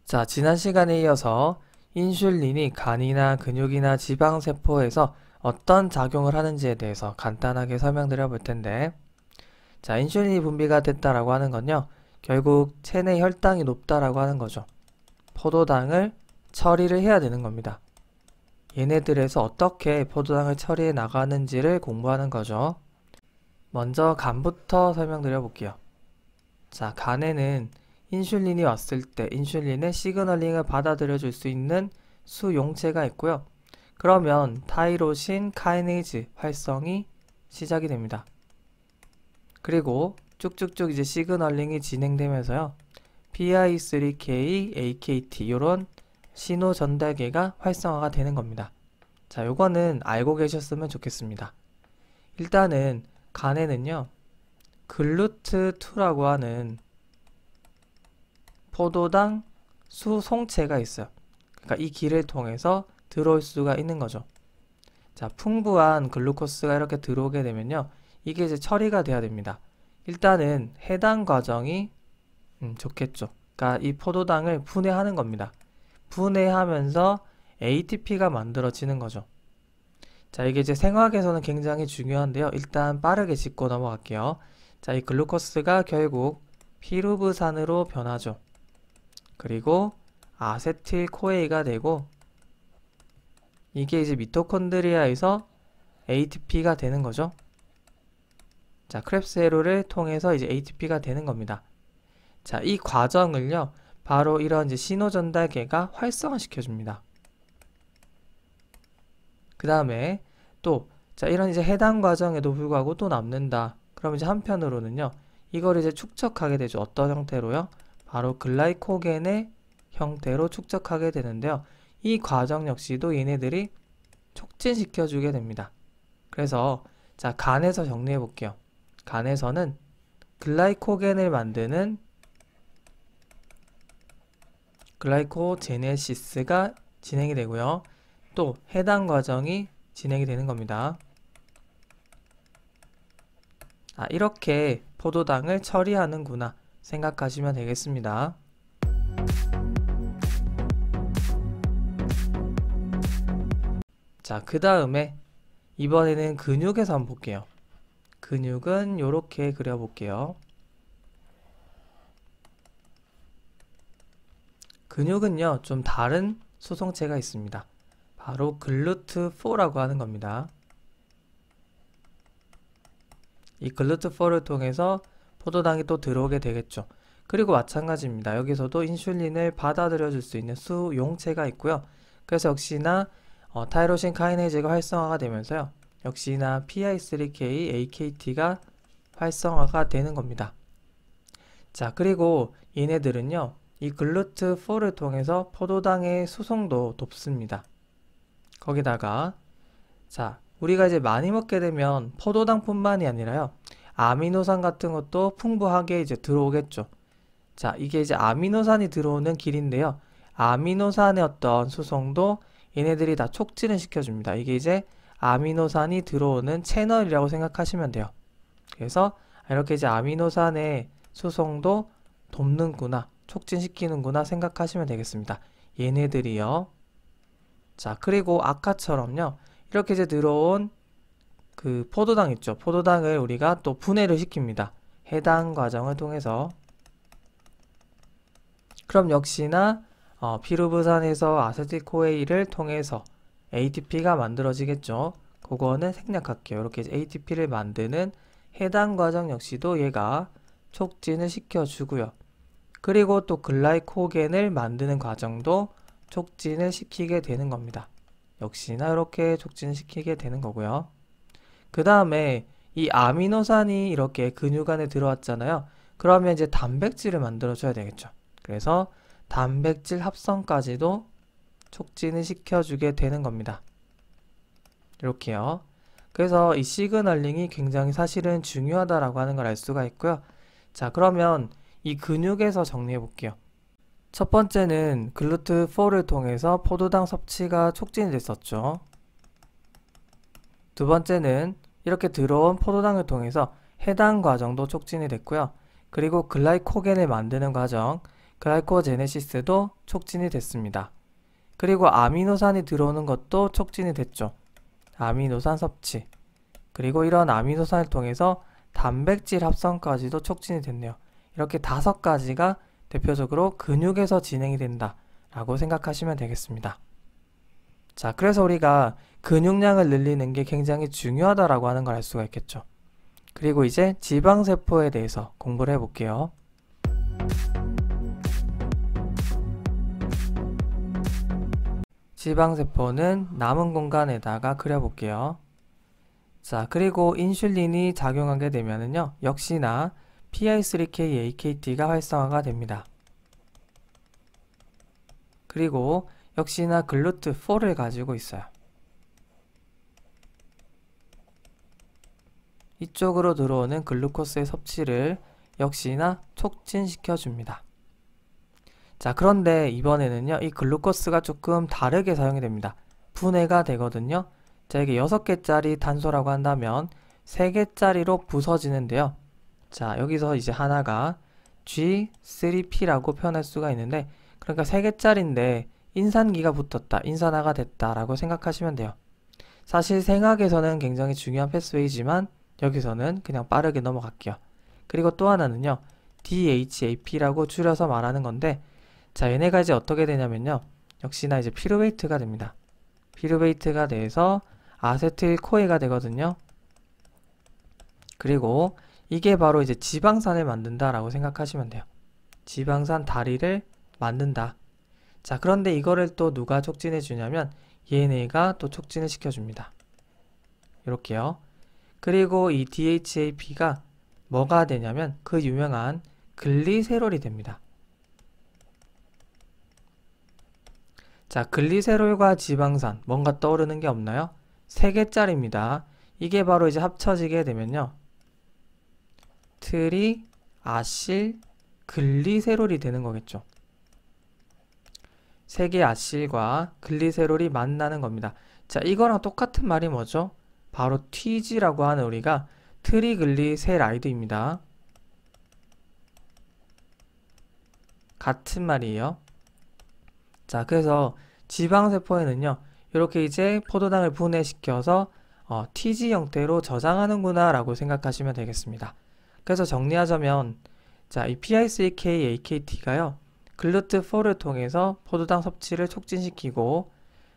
자, 지난 시간에 이어서 인슐린이 간이나 근육이나 지방세포에서 어떤 작용을 하는지에 대해서 간단하게 설명드려 볼 텐데, 자, 인슐린이 분비가 됐다라고 하는 건요, 결국 체내 혈당이 높다라고 하는 거죠. 포도당을 처리를 해야 되는 겁니다. 얘네들에서 어떻게 포도당을 처리해 나가는지를 공부하는 거죠. 먼저 간부터 설명드려 볼게요. 자, 간에는 인슐린이 왔을 때 인슐린의 시그널링을 받아들여 줄 수 있는 수용체가 있고요. 그러면 타이로신 카이네이즈 활성이 시작이 됩니다. 그리고 쭉쭉쭉 이제 시그널링이 진행되면서요. PI3K, AKT 이런 신호 전달계가 활성화가 되는 겁니다. 자, 요거는 알고 계셨으면 좋겠습니다. 일단은 간에는요. 글루트2라고 하는 포도당 수송체가 있어요. 그러니까 이 길을 통해서 들어올 수가 있는 거죠. 자, 풍부한 글루코스가 이렇게 들어오게 되면요. 이게 이제 처리가 돼야 됩니다. 일단은 해당 과정이 좋겠죠. 그러니까 이 포도당을 분해하는 겁니다. 분해하면서 ATP가 만들어지는 거죠. 자, 이게 이제 생화학에서는 굉장히 중요한데요. 일단 빠르게 짚고 넘어갈게요. 자, 이 글루코스가 결국 피루브산으로 변하죠. 그리고 아세틸코에이가 되고 이게 이제 미토콘드리아에서 ATP가 되는 거죠. 자, 크랩스 회로를 통해서 이제 ATP가 되는 겁니다. 자, 이 과정을요, 바로 이런 이제 신호 전달계가 활성화시켜 줍니다. 그 다음에 또, 자, 이런 이제 해당 과정에도 불구하고 또 남는다. 그럼 이제 한편으로는요, 이걸 이제 축적하게 되죠. 어떤 형태로요? 바로 글라이코겐의 형태로 축적하게 되는데요. 이 과정 역시도 얘네들이 촉진시켜 주게 됩니다. 그래서 자, 간에서 정리해 볼게요. 간에서는 글라이코겐을 만드는 글라이코제네시스가 진행이 되고요. 또 해당 과정이 진행이 되는 겁니다. 이렇게 포도당을 처리하는구나 생각하시면 되겠습니다. 자, 그 다음에 이번에는 근육에서 한번 볼게요. 근육은 이렇게 그려볼게요. 근육은요, 좀 다른 수송체가 있습니다. 바로 글루트4라고 하는 겁니다. 이 글루트4를 통해서 포도당이 또 들어오게 되겠죠. 그리고 마찬가지입니다. 여기서도 인슐린을 받아들여 줄 수 있는 수용체가 있고요. 그래서 역시나 타이로신 카이네이즈가 활성화가 되면서요. 역시나 PI3K, AKT가 활성화가 되는 겁니다. 자, 그리고 얘네들은요. 이 글루트4를 통해서 포도당의 수송도 돕습니다. 거기다가 자, 우리가 이제 많이 먹게 되면 포도당뿐만이 아니라요. 아미노산 같은 것도 풍부하게 이제 들어오겠죠. 자, 이게 이제 아미노산이 들어오는 길인데요. 아미노산의 어떤 수송도 얘네들이 다 촉진을 시켜줍니다. 이게 이제 아미노산이 들어오는 채널이라고 생각하시면 돼요. 그래서 이렇게 이제 아미노산의 수송도 돕는구나, 촉진시키는구나 생각하시면 되겠습니다. 얘네들이요. 자, 그리고 아까처럼요. 이렇게 이제 들어온 그 포도당 있죠. 포도당을 우리가 또 분해를 시킵니다. 해당 과정을 통해서. 그럼 역시나 피루브산에서 아세틸코에이를 통해서 ATP가 만들어지겠죠. 그거는 생략할게요. 이렇게 ATP를 만드는 해당 과정 역시도 얘가 촉진을 시켜주고요. 그리고 또 글라이코겐을 만드는 과정도 촉진을 시키게 되는 겁니다. 역시나 이렇게 촉진시키게 되는 거고요. 그 다음에 이 아미노산이 이렇게 근육 안에 들어왔잖아요. 그러면 이제 단백질을 만들어줘야 되겠죠. 그래서 단백질 합성까지도 촉진을 시켜주게 되는 겁니다. 이렇게요. 그래서 이 시그널링이 굉장히 사실은 중요하다라고 하는 걸 알 수가 있고요. 자, 그러면 이 근육에서 정리해 볼게요. 첫 번째는 글루트4를 통해서 포도당 섭취가 촉진이 됐었죠. 두 번째는 이렇게 들어온 포도당을 통해서 해당 과정도 촉진이 됐고요. 그리고 글라이코겐을 만드는 과정, 글라이코제네시스도 촉진이 됐습니다. 그리고 아미노산이 들어오는 것도 촉진이 됐죠. 아미노산 섭취. 그리고 이런 아미노산을 통해서 단백질 합성까지도 촉진이 됐네요. 이렇게 5가지가 대표적으로 근육에서 진행이 된다 라고 생각하시면 되겠습니다. 자, 그래서 우리가 근육량을 늘리는 게 굉장히 중요하다라고 하는 걸 알 수가 있겠죠. 그리고 이제 지방세포에 대해서 공부를 해볼게요. 지방세포는 남은 공간에다가 그려볼게요. 자, 그리고 인슐린이 작용하게 되면은요, 역시나 PI3K, AKT가 활성화가 됩니다. 그리고 역시나 글루트4를 가지고 있어요. 이쪽으로 들어오는 글루코스의 섭취를 역시나 촉진시켜 줍니다. 자, 그런데 이번에는요, 이 글루코스가 조금 다르게 사용이 됩니다. 분해가 되거든요. 자, 이게 6개짜리 탄소라고 한다면 3개짜리로 부서지는데요. 자, 여기서 이제 하나가 G3P라고 표현할 수가 있는데, 그러니까 3개짜리인데 인산기가 붙었다, 인산화가 됐다 라고 생각하시면 돼요. 사실 생학에서는 굉장히 중요한 패스웨이지만 여기서는 그냥 빠르게 넘어갈게요. 그리고 또 하나는요, DHAP라고 줄여서 말하는 건데, 자, 얘네가 이제 어떻게 되냐면요, 역시나 이제 피루베이트가 됩니다. 피루베이트가 돼서 아세틸코에가 되거든요. 그리고 이게 바로 이제 지방산을 만든다라고 생각하시면 돼요. 지방산 다리를 만든다. 자, 그런데 이거를 또 누가 촉진해 주냐면 얘네가 또 촉진을 시켜줍니다. 이렇게요. 그리고 이 DHAP가 뭐가 되냐면 그 유명한 글리세롤이 됩니다. 자, 글리세롤과 지방산 뭔가 떠오르는 게 없나요? 3개짜리입니다. 이게 바로 이제 합쳐지게 되면요, 트리아실 글리세롤이 되는 거겠죠. 3개의 아실과 글리세롤이 만나는 겁니다. 자, 이거랑 똑같은 말이 뭐죠? 바로 TG라고 하는 우리가 트리글리세라이드입니다. 같은 말이에요. 자, 그래서 지방세포에는요, 이렇게 이제 포도당을 분해시켜서 TG 형태로 저장하는구나 라고 생각하시면 되겠습니다. 그래서 정리하자면, 자, 이 PI3K, AKT가요, 글루트4를 통해서 포도당 섭취를 촉진시키고,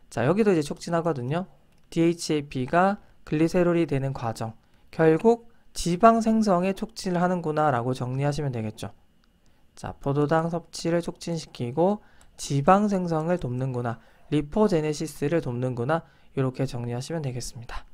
자, 여기도 이제 촉진하거든요. DHAP가 글리세롤이 되는 과정, 결국 지방 생성에 촉진을 하는구나 라고 정리하시면 되겠죠. 자, 포도당 섭취를 촉진시키고 지방 생성을 돕는구나, 리포제네시스를 돕는구나, 이렇게 정리하시면 되겠습니다.